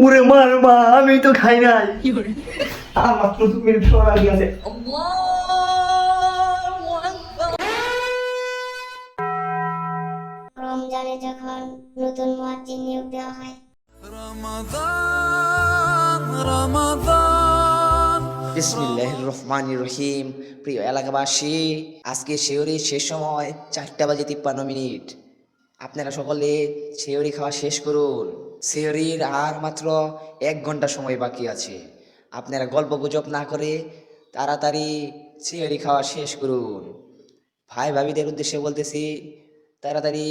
ওরে মার মা, আমি তো খাই নাই। আর মাত্র 2 মিনিট সময় বাকি আছে। রমজানে যখন নতুন মুয়াজ্জিন নিয়োগ দেওয়া হয়, বিসমিল্লাহির রহমানির রহিম। প্রিয় এলাকাবাসী, আজকে শিহরির শেষ সময় 4:53 আপনারা সকলে শিহরি খাওয়া শেষ করুন। শিহরির আর মাত্র 1 ঘন্টা সময় বাকি আছে। আপনারা গল্প গুজব না করে তাড়াতাড়ি শিহরি খাওয়া শেষ করুন। ভাই ভাবিদের উদ্দেশ্যে বলতেছি, তাড়াতাড়ি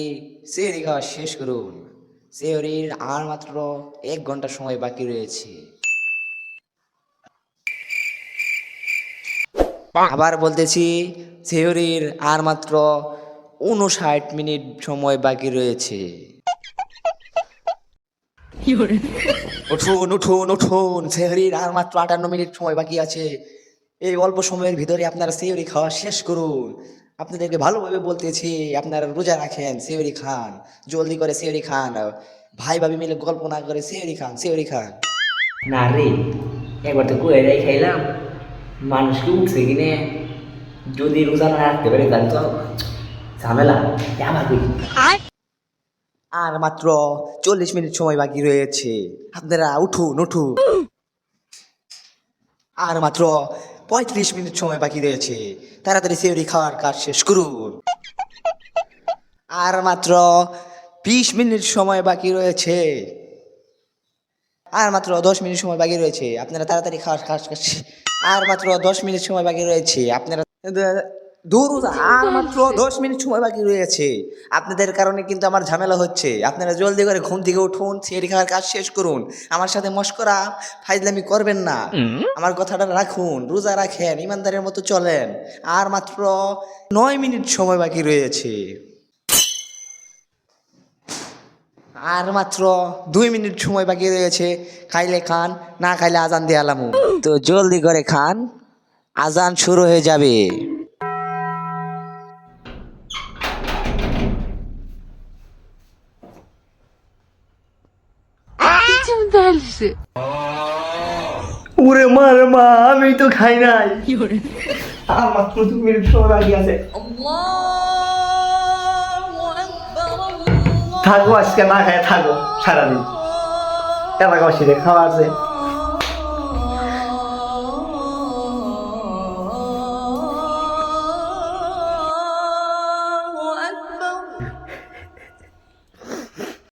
শিহরি খাওয়া শেষ করুন। শিহরির আর মাত্র 1 ঘন্টা সময় বাকি রয়েছে। আবার বলতেছি, সিহরির আর মাত্র 59 মিনিট সময় বাকি রয়েছে। উঠুন উঠুন উঠুন, সিহরির আর মাত্র 58 মিনিট সময় বাকি আছে। এই অল্প সময়ের ভিতরে আপনারা সিহরি খাওয়া শেষ করুন। আপনাদেরকে ভালোভাবে বলতেছি, আপনারা রোজা রাখেন, সিহরি খান, জলদি করে সিহরি খান। ভাই ভাবি মিলে গল্প না করে সিহরি খান, সিহরি খান। না রে, একবার তো কুয়ারাই খাইলাম, মানুষকে উঠছে কিনে যদি রোজা না রাখতে পারে তাহলে তো ঝামেলা। আবার কই আর মাত্র 40 মিনিট সময় বাকি রয়েছে। আপনারা উঠুন উঠুন। আর মাত্র 35 মিনিট সময় বাকি রয়েছে। তাড়াতাড়ি সিহরি খাওয়ার কাজ শেষ করুন। আর মাত্র 20 মিনিট সময় বাকি রয়েছে। আর মাত্র 10 মিনিট সময় বাকি রয়েছে। আপনারা তাড়াতাড়ি খাওয়ার কাজ আর মাত্র 10 মিনিট সময় বাকি রয়েছে। আপনারা দূর, আর মাত্র 10 মিনিট সময় বাকি রয়েছে। আপনাদের কারণে কিন্তু আমার ঝামেলা হচ্ছে। আপনারা জলদি করে ঘুম থেকে উঠুন, সিহরি খাওয়ার কাজ শেষ করুন। আমার সাথে মশকরা ফাইজলামি করবেন না। আমার কথাটা রাখুন, রোজা রাখেন, ইমানদারের মতো চলেন। আর মাত্র 9 মিনিট সময় বাকি রয়েছে। আর মাত্র 2 মিনিট সময় বাকি রয়েছে। খাইলে খান, না খাইলে আজান দিয়ে আলামু। তো জলদি করে খান, আজান শুরু হয়ে যাবে। ওরে মার মা, আমি তো খাই নাই। আর মাত্র 2 মিনিট সময় বাকি আছে। থাকো, আজকে না খায় থাকো সারাদিন। এলাকাবাসীদের খাওয়া আছে।